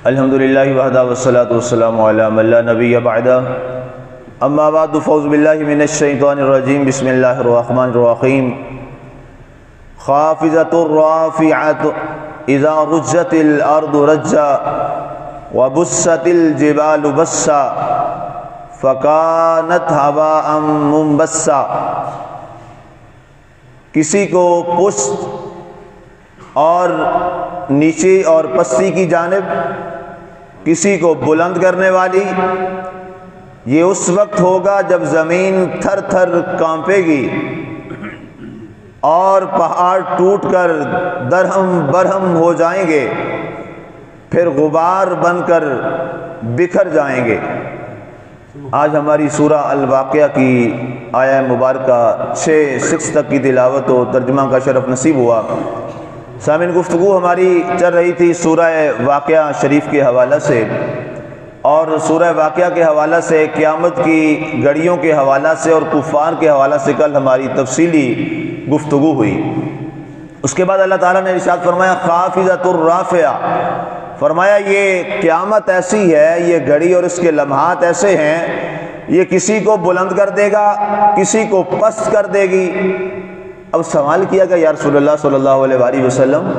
الحمدللہ وحدہ والصلاة والسلام علی من لا نبی بعدہ اما بعد فاعوذ باللہ من الشیطان الرجیم بسم اللہ الرحمن الرحیم خافضۃ رافعۃ اذا رجت الارض رجا وبست الجبال بسا فکانت ہباء منبثا۔ کسی کو پشت اور نیچے اور پستی کی جانب، کسی کو بلند کرنے والی، یہ اس وقت ہوگا جب زمین تھر تھر کانپے گی اور پہاڑ ٹوٹ کر درہم برہم ہو جائیں گے، پھر غبار بن کر بکھر جائیں گے۔ آج ہماری سورہ الواقعہ کی آیہ مبارکہ 6 تک کی تلاوت و ترجمہ کا شرف نصیب ہوا۔ سامعین، گفتگو ہماری چل رہی تھی سورہ واقعہ شریف کے حوالہ سے، اور سورہ واقعہ کے حوالہ سے، قیامت کی گھڑیوں کے حوالہ سے اور کفار کے حوالہ سے کل ہماری تفصیلی گفتگو ہوئی۔ اس کے بعد اللہ تعالیٰ نے ارشاد فرمایا خافضۃ الرافعہ، فرمایا یہ قیامت ایسی ہے، یہ گھڑی اور اس کے لمحات ایسے ہیں، یہ کسی کو بلند کر دے گا، کسی کو پست کر دے گی۔ اب سوال کیا کہ یا رسول اللہ صلی اللہ علیہ وآلہ وسلم،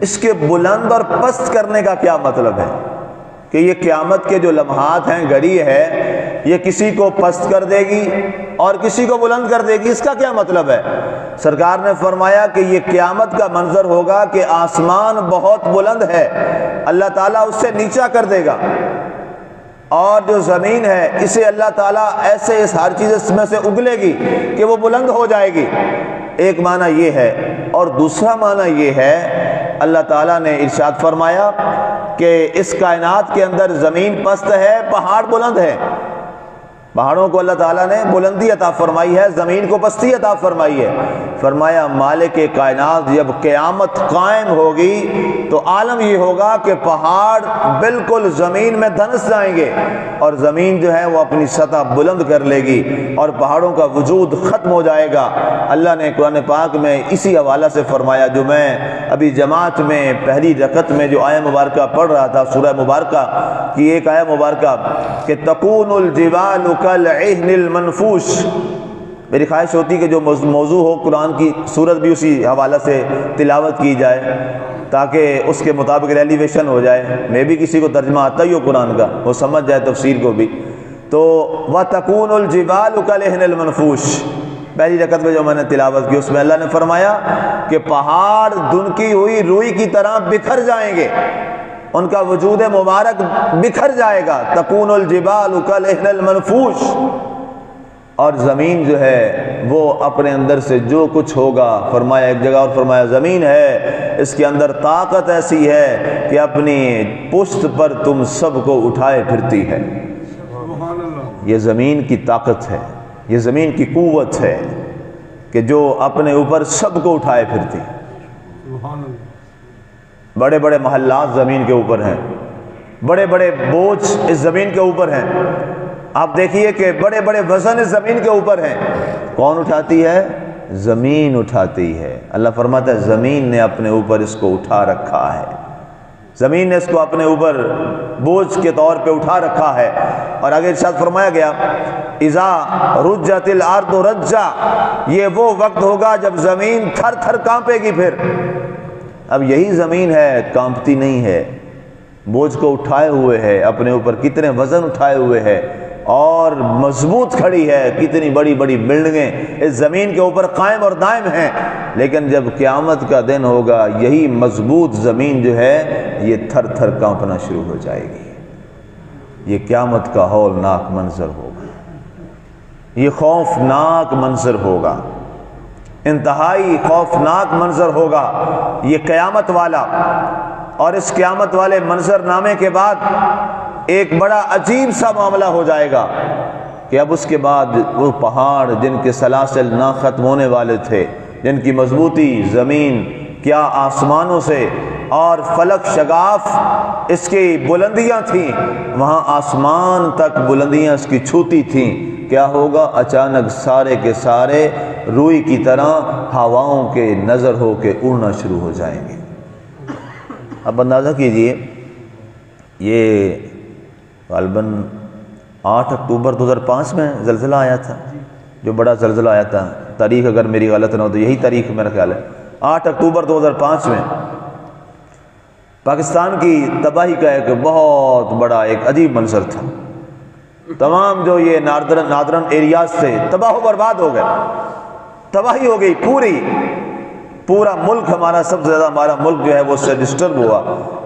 اس کے بلند اور پست کرنے کا کیا مطلب ہے؟ کہ یہ قیامت کے جو لمحات ہیں، گھڑی ہے، یہ کسی کو پست کر دے گی اور کسی کو بلند کر دے گی، اس کا کیا مطلب ہے؟ سرکار نے فرمایا کہ یہ قیامت کا منظر ہوگا کہ آسمان بہت بلند ہے، اللہ تعالیٰ اس سے نیچا کر دے گا، اور جو زمین ہے اسے اللہ تعالیٰ ایسے اس ہر چیز اس میں سے اگلے گی کہ وہ بلند ہو جائے گی۔ ایک معنی یہ ہے، اور دوسرا معنی یہ ہے، اللہ تعالیٰ نے ارشاد فرمایا کہ اس کائنات کے اندر زمین پست ہے، پہاڑ بلند ہے۔ پہاڑوں کو اللہ تعالیٰ نے بلندی عطا فرمائی ہے، زمین کو پستی عطا فرمائی ہے۔ فرمایا مالک کائنات جب قیامت قائم ہوگی تو عالم یہ ہوگا کہ پہاڑ بالکل زمین میں دھنس جائیں گے، اور زمین جو ہے وہ اپنی سطح بلند کر لے گی اور پہاڑوں کا وجود ختم ہو جائے گا۔ اللہ نے قرآن پاک میں اسی حوالہ سے فرمایا، جو میں ابھی جماعت میں پہلی رکعت میں جو آیہ مبارکہ پڑھ رہا تھا، سورہ مبارکہ کی ایک آیہ مبارکہ کہ تکون الجبال کالعہن المنفوش۔ میری خواہش ہوتی کہ جو موضوع ہو قرآن کی صورت بھی اسی حوالہ سے تلاوت کی جائے تاکہ اس کے مطابق ریلیویشن ہو جائے۔ میں بھی کسی کو ترجمہ آتا ہی ہو قرآن کا، وہ سمجھ جائے تفسیر کو بھی۔ تو وَتَكُونُ الْجِبَالُ كَالْعِهْنِ الْمَنْفُوشِ، پہلی رکعت میں جو میں نے تلاوت کی، اس میں اللہ نے فرمایا کہ پہاڑ دھنکی ہوئی روئی کی طرح بکھر جائیں گے، ان کا وجود مبارک بکھر جائے گا۔ تکون الجبال کالعہن المنفوش، اور زمین جو ہے وہ اپنے اندر سے جو کچھ ہوگا، فرمایا ایک جگہ اور فرمایا زمین ہے، اس کے اندر طاقت ایسی ہے کہ اپنی پشت پر تم سب کو اٹھائے پھرتی ہے۔ یہ زمین کی طاقت ہے، یہ زمین کی قوت ہے کہ جو اپنے اوپر سب کو اٹھائے پھرتی ہے۔ بڑے بڑے محلات زمین کے اوپر ہیں، بڑے بڑے بوجھ اس زمین کے اوپر ہیں۔ آپ دیکھیے کہ بڑے بڑے وزن اس زمین کے اوپر ہیں، کون اٹھاتی ہے؟ زمین اٹھاتی ہے۔ اللہ فرماتا ہے زمین نے اپنے اوپر اس کو اٹھا رکھا ہے، زمین نے اس کو اپنے اوپر بوجھ کے طور پہ اٹھا رکھا ہے۔ اور آگے ارشاد فرمایا گیا اذا رجت الارض رجا، یہ وہ وقت ہوگا جب زمین تھر تھر کانپے گی۔ پھر اب یہی زمین ہے، کانپتی نہیں ہے، بوجھ کو اٹھائے ہوئے ہے، اپنے اوپر کتنے وزن اٹھائے ہوئے ہے اور مضبوط کھڑی ہے، کتنی بڑی بڑی بلڈنگیں اس زمین کے اوپر قائم اور دائم ہیں۔ لیکن جب قیامت کا دن ہوگا، یہی مضبوط زمین جو ہے یہ تھر تھر کانپنا شروع ہو جائے گی۔ یہ قیامت کا ہولناک منظر ہوگا، یہ خوفناک منظر ہوگا، انتہائی خوفناک منظر ہوگا یہ قیامت والا۔ اور اس قیامت والے منظر نامے کے بعد ایک بڑا عجیب سا معاملہ ہو جائے گا کہ اب اس کے بعد وہ پہاڑ جن کے سلاسل نہ ختم ہونے والے تھے، جن کی مضبوطی زمین کیا آسمانوں سے اور فلک شگاف اس کی بلندیاں تھیں، وہاں آسمان تک بلندیاں اس کی چھوتی تھیں، کیا ہوگا؟ اچانک سارے کے سارے روئی کی طرح ہواؤں کے نظر ہو کے اڑنا شروع ہو جائیں گے۔ اب اندازہ کیجئے یہ غالباً 8 اکتوبر 2005 میں زلزلہ آیا تھا، جو بڑا زلزلہ آیا تھا، تاریخ اگر میری غلط نہ ہو تو یہی تاریخ میرا خیال ہے، 8 اکتوبر 2005 میں پاکستان کی تباہی کا ایک بہت بڑا ایک عجیب منظر تھا۔ تمام جو یہ ناردرن ایریاز تھے تباہ و برباد ہو گئے، تباہی ہو گئی پورا ملک ہمارا، سب سے زیادہ ہمارا ملک جو ہے وہ اس سے ڈسٹرب ہوا۔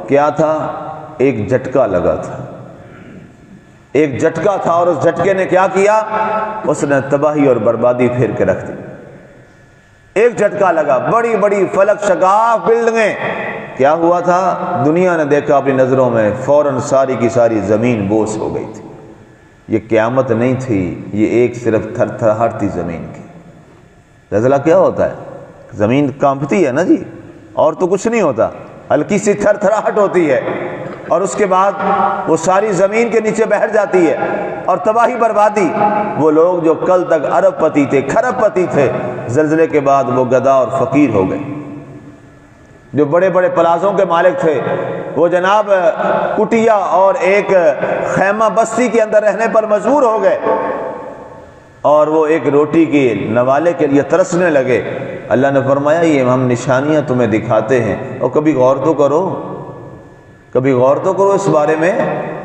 کیا تھا؟ ایک جھٹکا لگا تھا، ایک جھٹکا تھا، اور اس جھٹکے نے کیا کیا؟ اس نے تباہی اور بربادی پھیر کے رکھ دی۔ ایک جھٹکا لگا، بڑی بڑی فلک شگاف بلڈنگیں، کیا ہوا تھا؟ دنیا نے دیکھا اپنی نظروں میں، فوراً ساری کی ساری زمین بوس ہو گئی تھی۔ یہ قیامت نہیں تھی، یہ ایک صرف تھر تھراہٹ تھی زمین کی۔ زلزلہ کیا ہوتا ہے؟ زمین کانپتی ہے نا جی، اور تو کچھ نہیں ہوتا، ہلکی سی تھر تھراہٹ ہوتی ہے، اور اس کے بعد وہ ساری زمین کے نیچے بہر جاتی ہے، اور تباہی بربادی۔ وہ لوگ جو کل تک ارب پتی تھے، کھرب پتی تھے، زلزلے کے بعد وہ گدا اور فقیر ہو گئے۔ جو بڑے بڑے پلازوں کے مالک تھے وہ جناب کٹیا اور ایک خیمہ بستی کے اندر رہنے پر مجبور ہو گئے، اور وہ ایک روٹی کے نوالے کے لیے ترسنے لگے۔ اللہ نے فرمایا یہ ہم نشانیاں تمہیں دکھاتے ہیں، اور کبھی غور تو کرو، کبھی غور تو کرو اس بارے میں،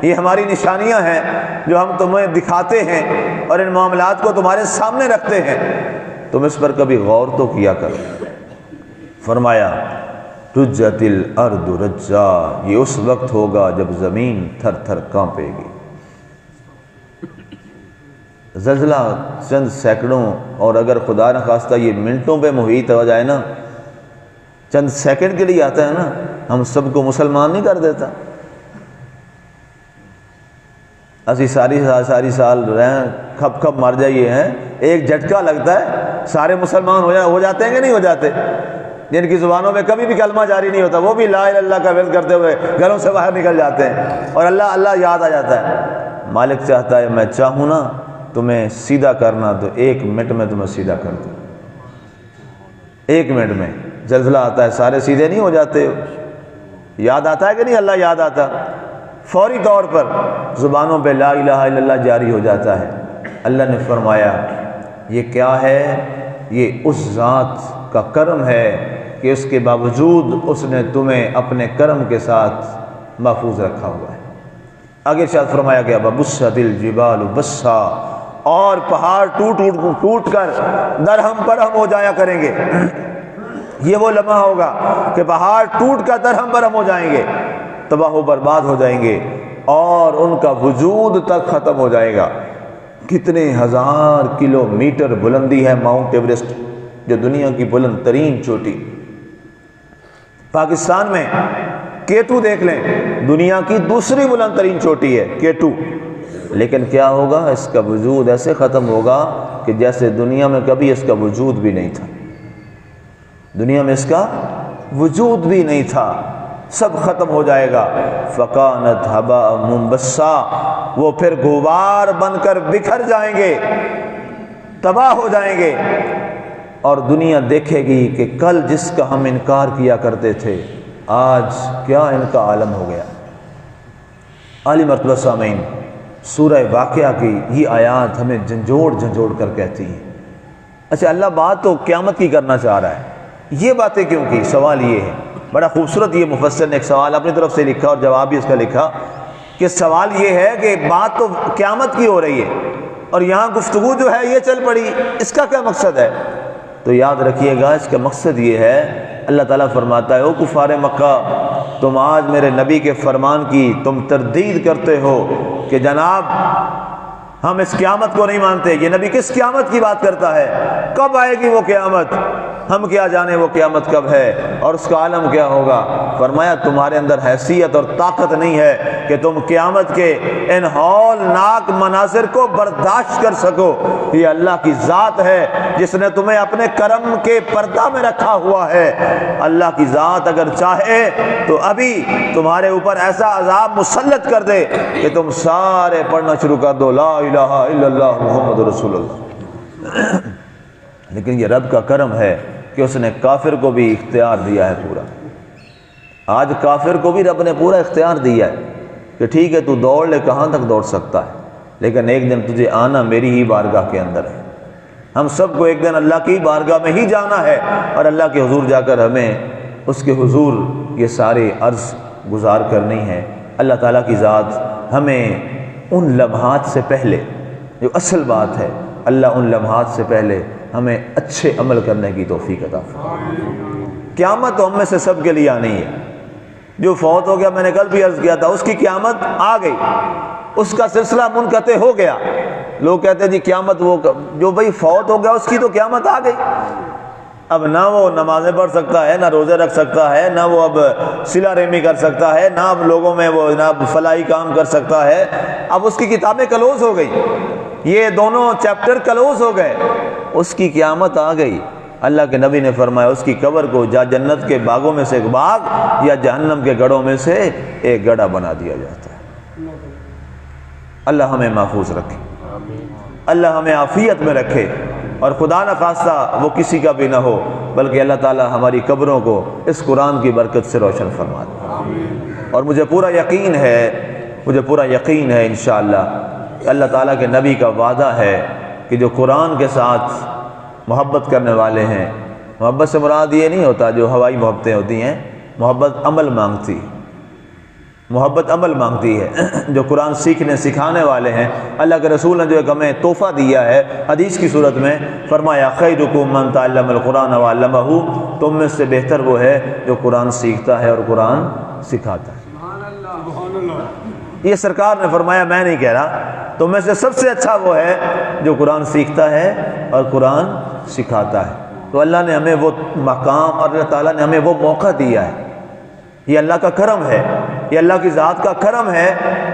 یہ ہماری نشانیاں ہیں جو ہم تمہیں دکھاتے ہیں اور ان معاملات کو تمہارے سامنے رکھتے ہیں، تم اس پر کبھی غور تو کیا کرو۔ فرمایا رجت الارض رجا، یہ اس وقت ہوگا جب زمین تھر تھر کانپے گی۔ زلزلہ چند سینکڑوں، اور اگر خدا نخواستہ یہ منٹوں پہ محیط ہو جائے نا، چند سیکنڈ کے لیے آتا ہے نا، ہم سب کو مسلمان نہیں کر دیتا۔ اسی ساری سال رہیں کھپ کھپ مر جائیے ہیں، ایک جھٹکا لگتا ہے سارے مسلمان ہو جاتے ہیں کہ نہیں ہو جاتے؟ جن کی زبانوں میں کبھی بھی کلمہ جاری نہیں ہوتا، وہ بھی لا الہ الا اللہ کا ورد کرتے ہوئے گھروں سے باہر نکل جاتے ہیں، اور اللہ اللہ یاد آ جاتا ہے۔ مالک چاہتا ہے میں چاہوں نا تمہیں سیدھا کرنا تو 1 منٹ میں تمہیں سیدھا کر دوں، 1 منٹ میں۔ زلزلہ آتا ہے سارے سیدھے نہیں ہو جاتے، یاد آتا ہے کہ نہیں؟ اللہ یاد آتا، فوری طور پر زبانوں پہ لا الہ الا اللہ جاری ہو جاتا ہے۔ اللہ نے فرمایا یہ کیا ہے؟ یہ اس ذات کا کرم ہے کہ اس کے باوجود اس نے تمہیں اپنے کرم کے ساتھ محفوظ رکھا ہوا ہے۔ آگے ارشاد فرمایا گیا وَبُسَّتِ الْجِبَالُ بَسًّا، اور پہاڑ ٹوٹ کر درہم برہم ہو جایا کریں گے۔ یہ وہ لمحہ ہوگا کہ پہاڑ ٹوٹ کر درہم برہم ہو جائیں گے، تباہ و برباد ہو جائیں گے، اور ان کا وجود تک ختم ہو جائے گا۔ کتنے ہزار کلومیٹر بلندی ہے ماؤنٹ ایوریسٹ، جو دنیا کی بلند ترین چوٹی۔ پاکستان میں K2 دیکھ لیں، دنیا کی دوسری بلند ترین چوٹی ہے K2، لیکن کیا ہوگا؟ اس کا وجود ایسے ختم ہوگا کہ جیسے دنیا میں کبھی اس کا وجود بھی نہیں تھا، دنیا میں اس کا وجود بھی نہیں تھا، سب ختم ہو جائے گا۔ فَكَانَتْ هَبَاءً مُنبَثًّا، وہ پھر غبار بن کر بکھر جائیں گے، تباہ ہو جائیں گے، اور دنیا دیکھے گی کہ کل جس کا ہم انکار کیا کرتے تھے آج کیا ان کا عالم ہو گیا۔ عالی مرتبہ سامعین، سورہ واقعہ کی یہ آیات ہمیں جھنجھوڑ کر کہتی ہیں۔ اچھا، اللہ بات تو قیامت کی کرنا چاہ رہا ہے، یہ باتیں کیوں کی؟ سوال یہ ہے، بڑا خوبصورت یہ مفسر نے ایک سوال اپنی طرف سے لکھا اور جواب بھی اس کا لکھا کہ سوال یہ ہے کہ بات تو قیامت کی ہو رہی ہے اور یہاں گفتگو جو ہے یہ چل پڑی، اس کا کیا مقصد ہے؟ تو یاد رکھیے گا اس کا مقصد یہ ہے، اللہ تعالیٰ فرماتا ہے او کفار مکہ، تم آج میرے نبی کے فرمان کی تم تردید کرتے ہو کہ جناب ہم اس قیامت کو نہیں مانتے۔ یہ نبی کس قیامت کی بات کرتا ہے؟ کب آئے گی وہ قیامت؟ ہم کیا جانے وہ قیامت کب ہے اور اس کا عالم کیا ہوگا؟ فرمایا تمہارے اندر حیثیت اور طاقت نہیں ہے کہ تم قیامت کے ان ہولناک مناظر کو برداشت کر سکو۔ یہ اللہ کی ذات ہے جس نے تمہیں اپنے کرم کے پردہ میں رکھا ہوا ہے۔ اللہ کی ذات اگر چاہے تو ابھی تمہارے اوپر ایسا عذاب مسلط کر دے کہ تم سارے پڑھنا شروع کر دو لا الہ الا اللہ محمد رسول اللہ۔ لیکن یہ رب کا کرم ہے کہ اس نے کافر کو بھی اختیار دیا ہے پورا۔ آج کافر کو بھی رب نے پورا اختیار دیا ہے کہ ٹھیک ہے تو دوڑ لے، کہاں تک دوڑ سکتا ہے، لیکن ایک دن تجھے آنا میری ہی بارگاہ کے اندر ہے۔ ہم سب کو ایک دن اللہ کی بارگاہ میں ہی جانا ہے، اور اللہ کے حضور جا کر ہمیں اس کے حضور یہ سارے عرض گزار کرنی ہے۔ اللہ تعالیٰ کی ذات ہمیں ان لمحات سے پہلے، جو اصل بات ہے، اللہ ان لمحات سے پہلے ہمیں اچھے عمل کرنے کی توفیق عطا فرمائے۔ قیامت تو ہم میں سے سب کے لیے آنی ہے۔ جو فوت ہو گیا، میں نے کل بھی عرض کیا تھا، اس کی قیامت آ گئی، اس کا سلسلہ منقطع ہو گیا۔ لوگ کہتے ہیں جی قیامت، وہ جو بھائی فوت ہو گیا اس کی تو قیامت آ گئی۔ اب نہ وہ نمازیں پڑھ سکتا ہے، نہ روزے رکھ سکتا ہے، نہ وہ اب صلہ رحمی کر سکتا ہے، نہ اب لوگوں میں وہ جناب فلاحی کام کر سکتا ہے۔ اب اس کی کتابیں کلوز ہو گئی، یہ دونوں چیپٹر کلوز ہو گئے، اس کی قیامت آ گئی۔ اللہ کے نبی نے فرمایا اس کی قبر کو یا جنت کے باغوں میں سے ایک باغ یا جہنم کے گڑھوں میں سے ایک گڑھا بنا دیا جاتا ہے۔ اللہ ہمیں محفوظ رکھے، اللہ ہمیں عافیت میں رکھے، اور خدا نہ خواستہ وہ کسی کا بھی نہ ہو، بلکہ اللہ تعالیٰ ہماری قبروں کو اس قرآن کی برکت سے روشن فرما دے۔ اور مجھے پورا یقین ہے انشاءاللہ اللہ تعالیٰ کے نبی کا وعدہ ہے کہ جو قرآن کے ساتھ محبت کرنے والے ہیں، محبت سے مراد یہ نہیں ہوتا جو ہوائی محبتیں ہوتی ہیں، محبت عمل مانگتی ہے۔ جو قرآن سیکھنے سکھانے والے ہیں، اللہ کے رسول نے جو ایک ہمیں تحفہ دیا ہے حدیث کی صورت میں، فرمایا خیرکم من تعلم القرآن وعلمہ، تم میں سے بہتر وہ ہے جو قرآن سیکھتا ہے اور قرآن سکھاتا ہے۔ یہ سرکار نے فرمایا، میں نہیں کہہ رہا، تم میں سے سب سے اچھا وہ ہے جو قرآن سیکھتا ہے اور قرآن سکھاتا ہے۔ تو اللہ نے ہمیں وہ مقام اور اللہ تعالیٰ نے ہمیں وہ موقع دیا ہے۔ یہ اللہ کا کرم ہے، یہ اللہ کی ذات کا کرم ہے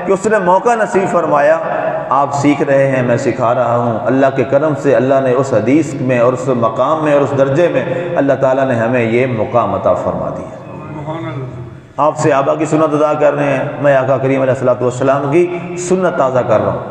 کہ اس نے موقع نصیب فرمایا۔ آپ سیکھ رہے ہیں، میں سکھا رہا ہوں۔ اللہ کے کرم سے اللہ نے اس حدیث میں اور اس مقام میں اور اس درجے میں اللہ تعالیٰ نے ہمیں یہ مقام عطا فرما دیا۔ آپ صحابہ کی سنت ادا کر رہے ہیں، میں آقا کریم علیہ الصلوۃ والسلام کی سنت تازہ کر رہا ہوں،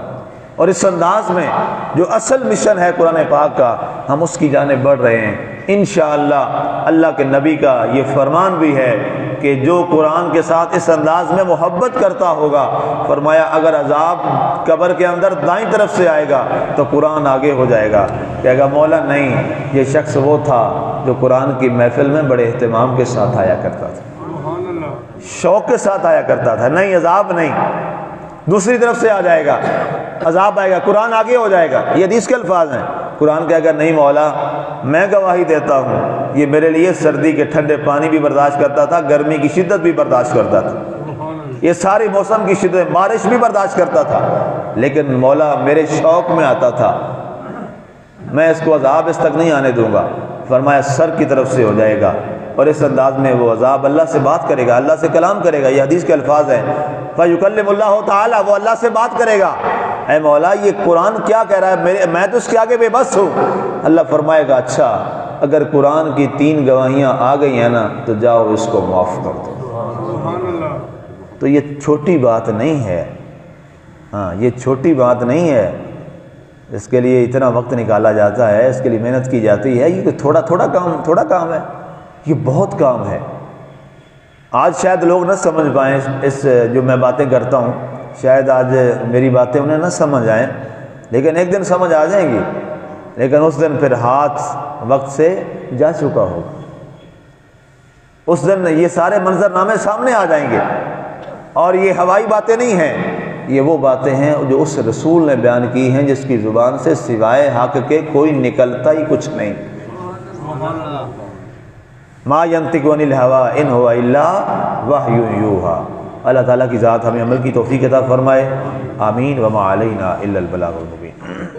اور اس انداز میں جو اصل مشن ہے قرآن پاک کا، ہم اس کی جانب بڑھ رہے ہیں انشاءاللہ۔ اللہ کے نبی کا یہ فرمان بھی ہے کہ جو قرآن کے ساتھ اس انداز میں محبت کرتا ہوگا، فرمایا اگر عذاب قبر کے اندر دائیں طرف سے آئے گا تو قرآن آگے ہو جائے گا، کہے گا مولا نہیں، یہ شخص وہ تھا جو قرآن کی محفل میں بڑے اہتمام کے ساتھ آیا کرتا تھا، شوق کے ساتھ آیا کرتا تھا۔ نہیں، عذاب نہیں، دوسری طرف سے آ جائے گا، عذاب آئے گا، قرآن آگے ہو جائے گا۔ یہ حدیث کے الفاظ ہیں۔ قرآن کہے گا نہیں مولا، میں گواہی دیتا ہوں، یہ میرے لیے سردی کے ٹھنڈے پانی بھی برداشت کرتا تھا، گرمی کی شدت بھی برداشت کرتا تھا، یہ ساری موسم کی شدت، بارش بھی برداشت کرتا تھا، لیکن مولا میرے شوق میں آتا تھا، میں اس کو عذاب اس تک نہیں آنے دوں گا۔ فرمایا سر کی طرف سے ہو جائے گا، اور اس انداز میں وہ عذاب اللہ سے بات کرے گا، اللہ سے کلام کرے گا۔ یہ حدیث کے الفاظ ہیں، فَيُكَلِّمُ اللَّهُ تعالیٰ، وہ اللہ سے بات کرے گا، اے مولا یہ قرآن کیا کہہ رہا ہے، میں تو اس کے آگے بے بس ہوں۔ اللہ فرمائے گا اچھا، اگر قرآن کی 3 گواہیاں آ گئی ہیں نا تو جاؤ اس کو معاف کر دو۔ تو یہ چھوٹی بات نہیں ہے، ہاں یہ چھوٹی بات نہیں ہے، اس کے لیے اتنا وقت نکالا جاتا ہے، اس کے لیے محنت کی جاتی ہے۔ یہ تھوڑا کام ہے، یہ بہت کام ہے۔ آج شاید لوگ نہ سمجھ پائیں اس جو میں باتیں کرتا ہوں، شاید آج میری باتیں انہیں نہ سمجھ آئیں، لیکن ایک دن سمجھ آ جائیں گی، لیکن اس دن پھر ہاتھ وقت سے جا چکا ہوگا، اس دن یہ سارے منظرنامے سامنے آ جائیں گے۔ اور یہ ہوائی باتیں نہیں ہیں، یہ وہ باتیں ہیں جو اس رسول نے بیان کی ہیں جس کی زبان سے سوائے حق کے کوئی نکلتا ہی کچھ نہیں۔ ما ینطق عن الہوی ان هو الا وحی یوحی۔ اللہ تعالیٰ کی ذات ہمیں عمل کی توفیق عطا فرمائے، آمین۔ وما علینا الا البلاغ المبین۔